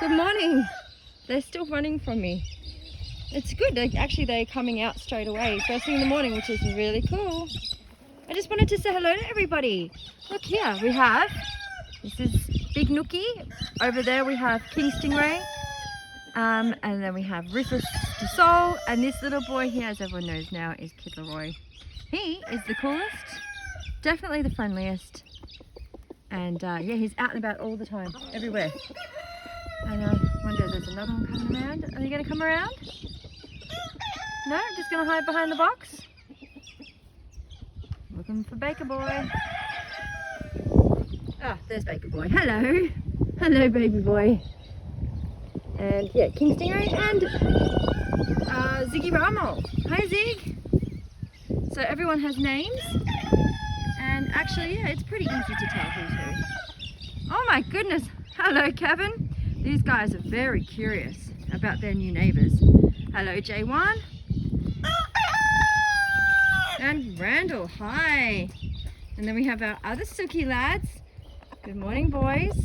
Good morning. They're still running from me. It's good. They're coming out straight away, first thing in the morning, which is really cool. I just wanted to say hello to everybody. Look here, this is Big Nookie. Over there we have King Stingray. And then we have Rufus du Sol. And this little boy here, as everyone knows now, is Kid Leroy. He is the coolest, definitely the friendliest. And yeah, he's out and about all the time, everywhere. And I wonder, there's another one coming around. Are they going to come around? No, just going to hide behind the box. Looking for Baker Boy. Ah, there's Baker Boy. Hello. Hello, baby boy. And yeah, King Stingray and Ziggy Ramo. Hi, Zig. So everyone has names. And actually, yeah, it's pretty easy to tell who's who. Oh my goodness. Hello, Kevin. These guys are very curious about their new neighbours. Hello, J1. And Randall, hi. And then we have our other Suki lads. Good morning, boys.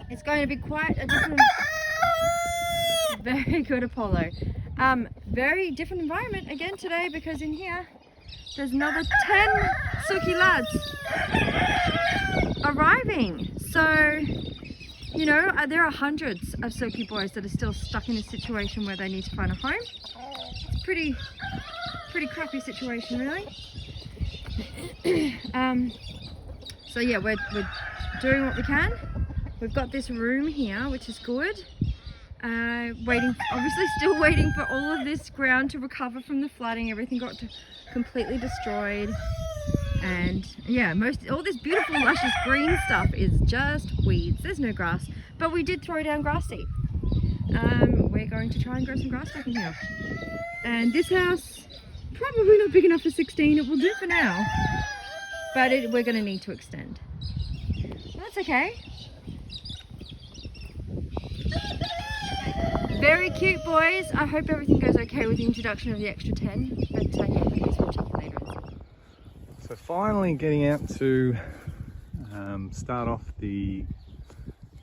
It's going to be quite a different... Very good, Apollo. Very different environment again today, because in here there's another 10 Suki lads arriving. So, you know, there are hundreds of Suki boys that are still stuck in a situation where they need to find a home. It's pretty crappy situation, really. So yeah, we're doing what we can. We've got this room here, which is good. Obviously still waiting for all of this ground to recover from the flooding. Everything got completely destroyed. And yeah, all this beautiful luscious green stuff is just weeds. There's no grass, but we did throw down grass seed. We're going to try and grow some grass back in here. And this house, probably not big enough for 16. It will do for now, but we're going to need to extend. That's okay. Very cute, boys. I hope everything goes okay with the introduction of the extra 10. But yeah, I guess we'll check it later and see. So finally getting out to start off the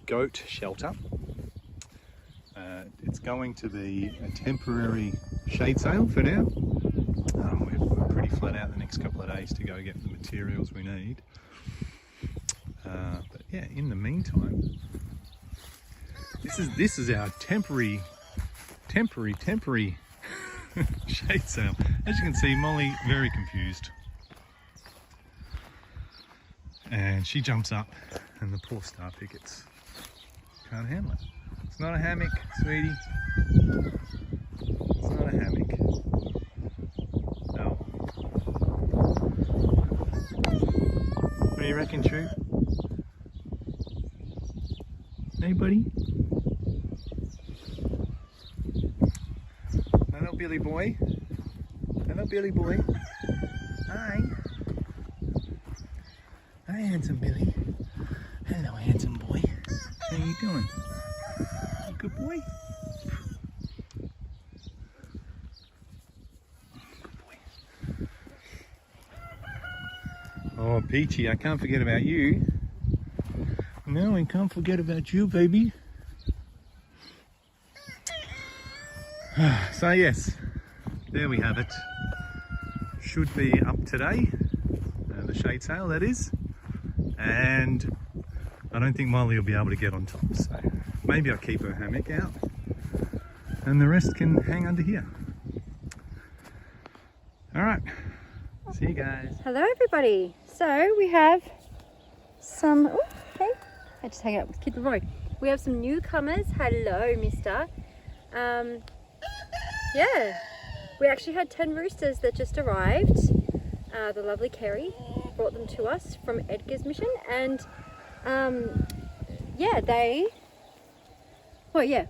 goat shelter. It's going to be a temporary shade sail for now. We're pretty flat out the next couple of days to go get the materials we need. But yeah, in the meantime, this is our temporary shade sail. As you can see, Molly very confused. And she jumps up and the poor star pickets can't handle it. It's not a hammock, sweetie. It's not a hammock. No. What do you reckon, True? Hey, buddy? Hello, Billy boy. Hello, Billy boy. Hi. Hi, handsome Billy. Hello, handsome boy. How you doing? Good boy? Good boy. Oh, Peachy, I can't forget about you. No, I can't forget about you, baby. So yes, there we have it. Should be up today. The shade sail, that is. And I don't think Molly will be able to get on top, so maybe I'll keep her hammock out and the rest can hang under here. All right, see you guys. Hello, everybody. So we have some... Oh, hey, I just hang out with Kid Leroy. We have some newcomers. Hello, mister. Yeah, we actually had 10 roosters that just arrived. The lovely Kerry brought them to us from Edgar's mission, and yeah,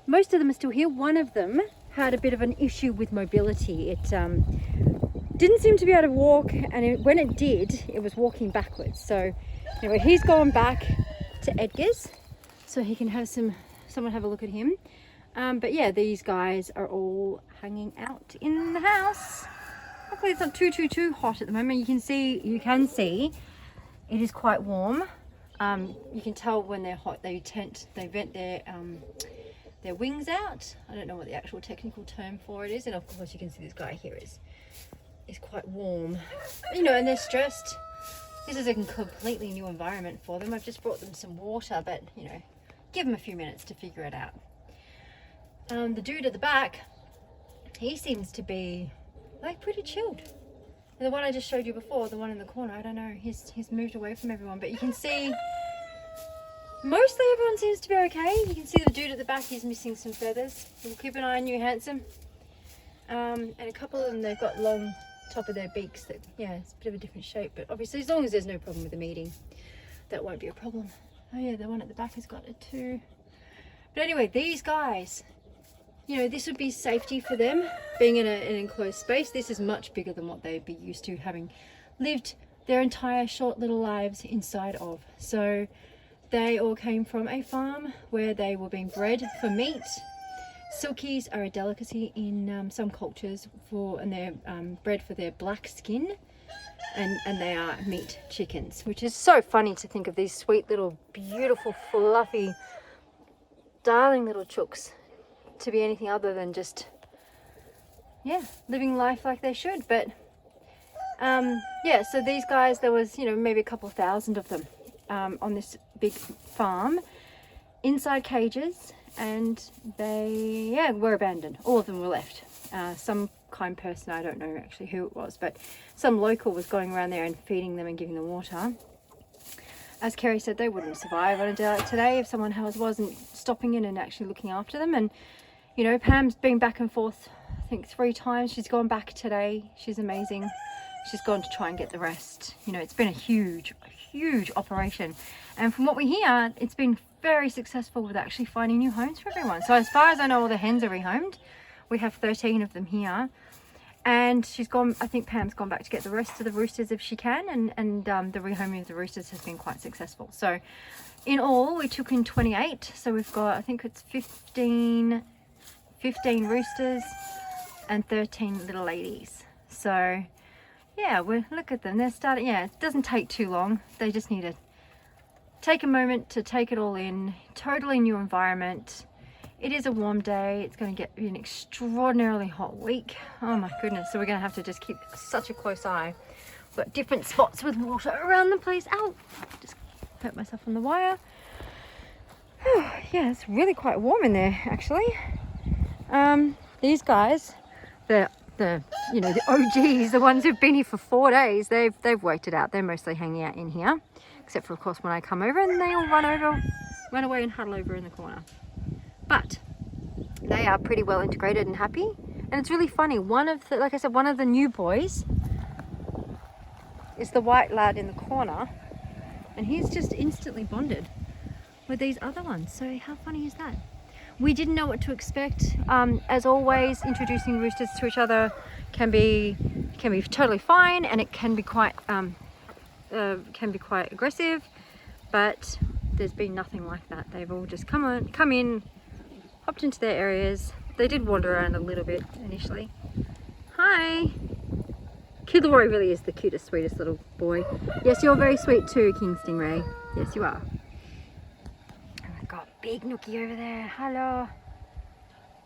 most of them are still here. One of them had a bit of an issue with mobility. It didn't seem to be able to walk, and when it did, it was walking backwards. So anyway, he's gone back to Edgar's so he can have someone have a look at him. But yeah, these guys are all hanging out in the house. Luckily it's not too hot at the moment. You can see it is quite warm. You can tell when they're hot, they vent their wings out. I don't know what the actual technical term for it is, and of course you can see this guy here is quite warm, you know, and they're stressed. This is a completely new environment for them. I've just brought them some water, but you know, give them a few minutes to figure it out. The dude at the back, he seems to be like pretty chilled. The one I just showed you before, the one in the corner, I don't know, he's moved away from everyone, but you can see mostly everyone seems to be okay. You can see the dude at the back, he's missing some feathers. We'll keep an eye on you, handsome. And a couple of them, they've got long top of their beaks that, yeah, it's a bit of a different shape, but obviously as long as there's no problem with them eating, that won't be a problem. Oh yeah, the one at the back has got it too. But anyway, these guys, you know, this would be safety for them, being in an enclosed space. This is much bigger than what they'd be used to, having lived their entire short little lives inside of. So they all came from a farm where they were being bred for meat. Silkies are a delicacy in some cultures, and they're bred for their black skin, and they are meat chickens, which is so funny to think of these sweet little, beautiful, fluffy, darling little chooks to be anything other than just, yeah, living life like they should. But yeah, so these guys, there was, you know, maybe a couple thousand of them on this big farm inside cages. And they, yeah, were abandoned. All of them were left. Some kind person, I don't know actually who it was, but some local was going around there and feeding them and giving them water. As Kerry said, they wouldn't survive on a day like today if someone wasn't stopping in and actually looking after them. And, you know, Pam's been back and forth, I think 3 times. She's gone back today. She's amazing. She's gone to try and get the rest. You know, it's been a huge operation. And from what we hear, it's been very successful with actually finding new homes for everyone. So as far as I know, all the hens are rehomed. We have 13 of them here. And she's gone, I think Pam's gone back to get the rest of the roosters if she can. And the rehoming of the roosters has been quite successful. So in all, we took in 28. So we've got, I think it's 15 roosters and 13 little ladies. So yeah, look at them. They're starting, yeah, it doesn't take too long. They just need to take a moment to take it all in. Totally new environment. It is a warm day. It's going to get an extraordinarily hot week. Oh my goodness. So we're going to have to just keep such a close eye. We've got different spots with water around the place. Ow! Just hurt myself on the wire. Yeah, it's really quite warm in there actually. These guys, the you know, the OGs, the ones who've been here for 4 days, they've worked it out. They're mostly hanging out in here, except for of course when I come over, and they all run away and huddle over in the corner. But they are pretty well integrated and happy. And it's really funny, like I said, one of the new boys is the white lad in the corner, and he's just instantly bonded with these other ones. So how funny is that? We didn't know what to expect. As always, introducing roosters to each other can be totally fine, and it can be quite aggressive. But there's been nothing like that. They've all just come in, hopped into their areas. They did wander around a little bit initially. Hi. Kid Leroy really is the cutest, sweetest little boy. Yes, you're very sweet too, King Stingray. Yes, you are. Big Nookie over there. Hello.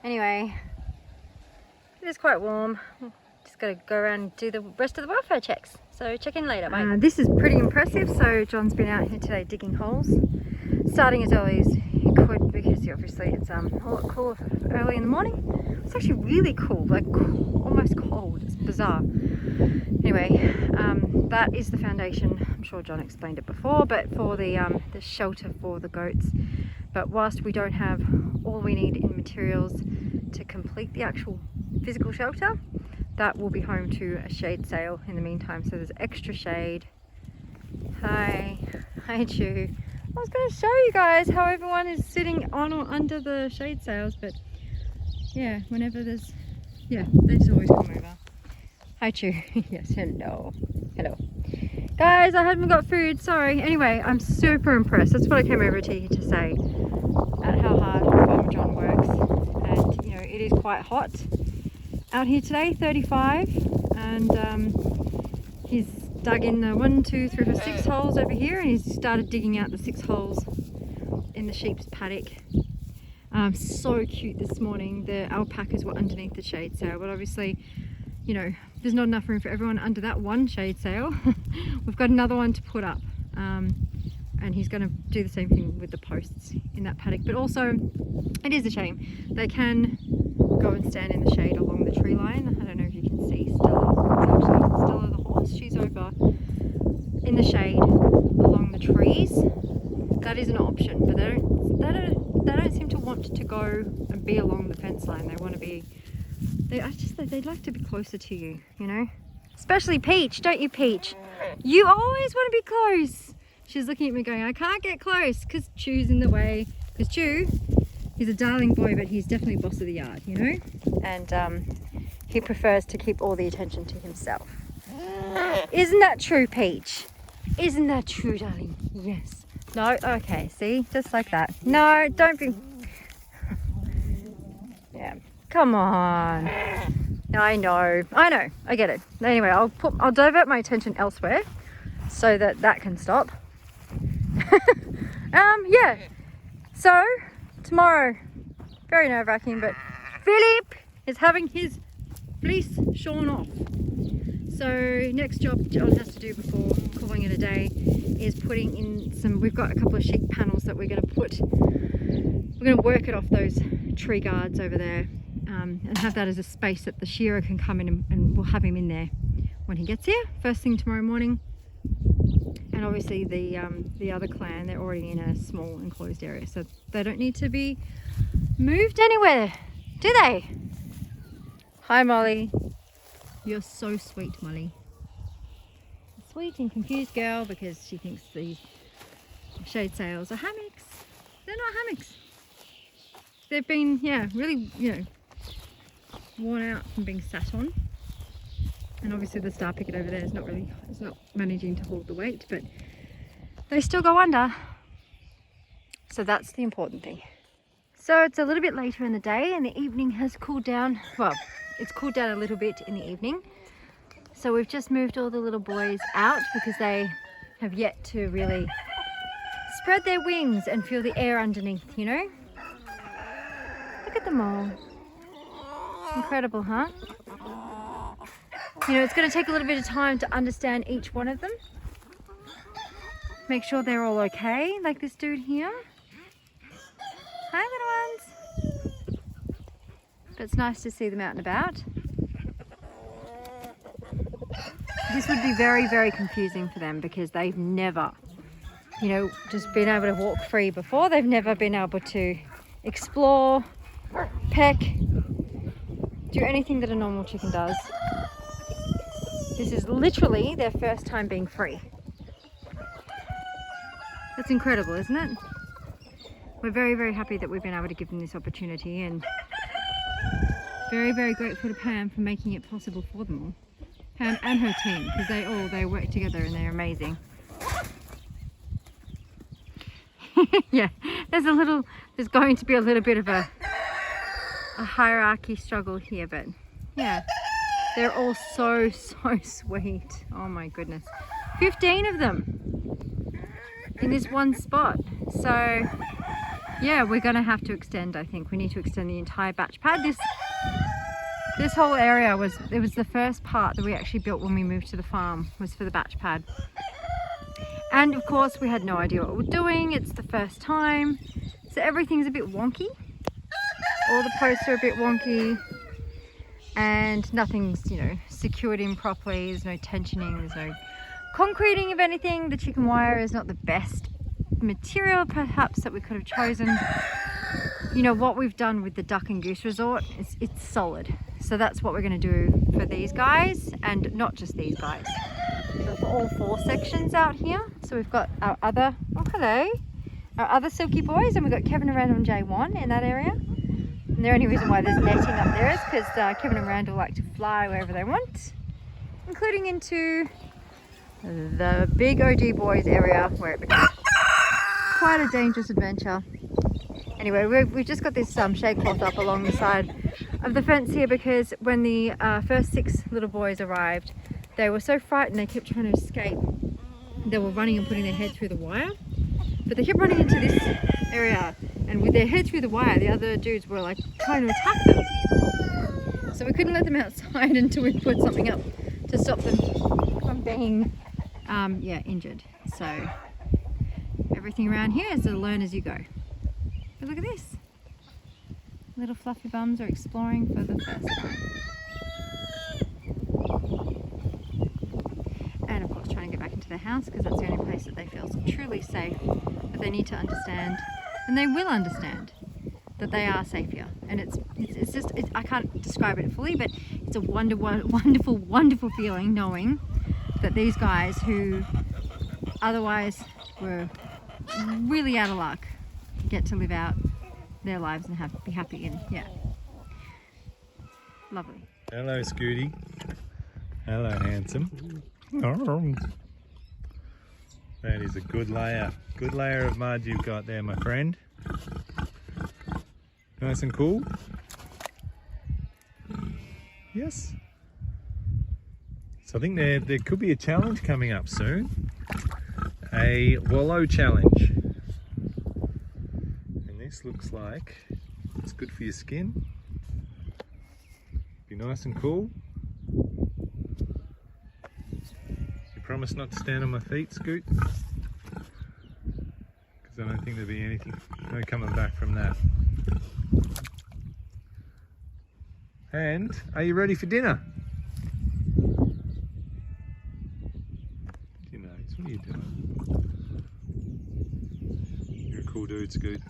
Anyway, it is quite warm. Just got to go around and do the rest of the welfare checks. So check in later. Bye. This is pretty impressive. So John's been out here today digging holes, starting as early as he could because obviously it's a lot cooler early in the morning. It's actually really cool, like almost cold. It's bizarre. Anyway, that is the foundation. I'm sure John explained it before, but for the shelter for the goats. But whilst we don't have all we need in materials to complete the actual physical shelter, that will be home to a shade sail in the meantime. So there's extra shade. Hi Chu. I was going to show you guys how everyone is sitting on or under the shade sails, but yeah, whenever there's, yeah, they just always come over. Hi Chu. Yes, hello. Guys, I haven't got food, sorry. Anyway, I'm super impressed. That's what I came over to here to say, at how hard Farmer John works. And you know, it is quite hot out here today, 35, and he's dug in the 1, 2, 3, 4, 6 holes over here, and he's started digging out the 6 holes in the sheep's paddock. So cute this morning. The alpacas were underneath the shade sail, but obviously, you know, there's not enough room for everyone under that one shade sail. We've got another one to put up, and he's going to do the same thing with the posts in that paddock. But also, it is a shame. They can go and stand in the shade along the tree line. I don't know if you can see Stella. It's actually Stella the horse. She's over in the shade along the trees. That is an option, but they don't seem to want to go and be along the fence line. They want to be, they'd like to be closer to you, you know? Especially Peach, don't you, Peach? You always want to be close. She's looking at me going, I can't get close because Chew's in the way. Because Chew, he's a darling boy, but he's definitely boss of the yard, you know? And he prefers to keep all the attention to himself. Isn't that true, Peach? Isn't that true, darling? Yes. No? Okay, see? Just like that. No, don't be... Yeah. Come on. I know. I get it. Anyway, I'll divert my attention elsewhere so that can stop. Yeah. So, tomorrow, very nerve-wracking, but Philip is having his fleece shorn off. So next job John has to do before calling it a day is putting in some, we've got a couple of sheep panels that we're going to work it off those tree guards over there, and have that as a space that the shearer can come in, and we'll have him in there when he gets here first thing tomorrow morning. And obviously the other clan, they're already in a small enclosed area, so they don't need to be moved anywhere, do they? Hi Molly. You're so sweet, Molly. A sweet and confused girl because she thinks these shade sails are hammocks. They're not hammocks. They've been, yeah, really, you know, worn out from being sat on. And obviously the star picket over there is not managing to hold the weight, but they still go under. So that's the important thing. So it's a little bit later in the day and the evening has cooled down. Well, it's cooled down a little bit in the evening. So we've just moved all the little boys out because they have yet to really spread their wings and feel the air underneath, you know? Look at them all. Incredible, huh? You know, it's going to take a little bit of time to understand each one of them. Make sure they're all okay, like this dude here. Hi, little ones. But it's nice to see them out and about. This would be very, very confusing for them because they've never, you know, just been able to walk free before. They've never been able to explore, peck, do anything that a normal chicken does. This is literally their first time being free. That's incredible, isn't it? We're very, very happy that we've been able to give them this opportunity, and very, very grateful to Pam for making it possible for them all. Pam and her team, because they work together and they're amazing. Yeah, there's going to be a little bit of a hierarchy struggle here, but yeah, they're all so sweet. Oh my goodness. 15 of them in this one spot. So yeah, we're gonna have to extend, I think. We need to extend the entire batch pad. This whole area was the first part that we actually built when we moved to the farm, was for the batch pad. And of course we had no idea what we're doing. It's the first time. So everything's a bit wonky. All the posts are a bit wonky. And nothing's, you know, secured in properly. There's no tensioning, there's no concreting of anything. The chicken wire is not the best material perhaps that we could have chosen. You know, what we've done with the duck and goose resort, it's solid. So that's what we're going to do for these guys, and not just these guys. So for all 4 sections out here. So we've got our other, oh hello, our other silky boys, and we've got Kevin and Randall and J1 in that area. And the only reason why there's netting up there is because Kevin and Randall like to fly wherever they want, including into the big OG boys area where it becomes quite a dangerous adventure. Anyway, we've just got this shade cloth up along the side of the fence here because when the first 6 little boys arrived, they were so frightened they kept trying to escape. They were running and putting their head through the wire, but they kept running into this area, and with their head through the wire, the other dudes were like trying to attack them. So we couldn't let them outside until we put something up to stop them from being injured. So everything around here is to learn as you go. But look at this. Little fluffy bums are exploring for the first time. And of course trying to get back into the house because that's the only place that they feel truly safe. But they need to understand, and they will understand, that they are safe here. And it's just, I can't describe it fully, but it's a wonderful feeling knowing that these guys who otherwise were really out of luck get to live out their lives and be happy, and yeah, lovely. Hello, Scooty. Hello, handsome. That is a good layer. Good layer of mud you've got there, my friend. Nice and cool. Yes. So I think there could be a challenge coming up soon. A wallow challenge. And this looks like it's good for your skin. Be nice and cool. You promise not to stand on my feet, Scoot? Because I don't think there'll be anything no coming back from that. And are you ready for dinner? What are you doing? You're a cool dude, Scoot.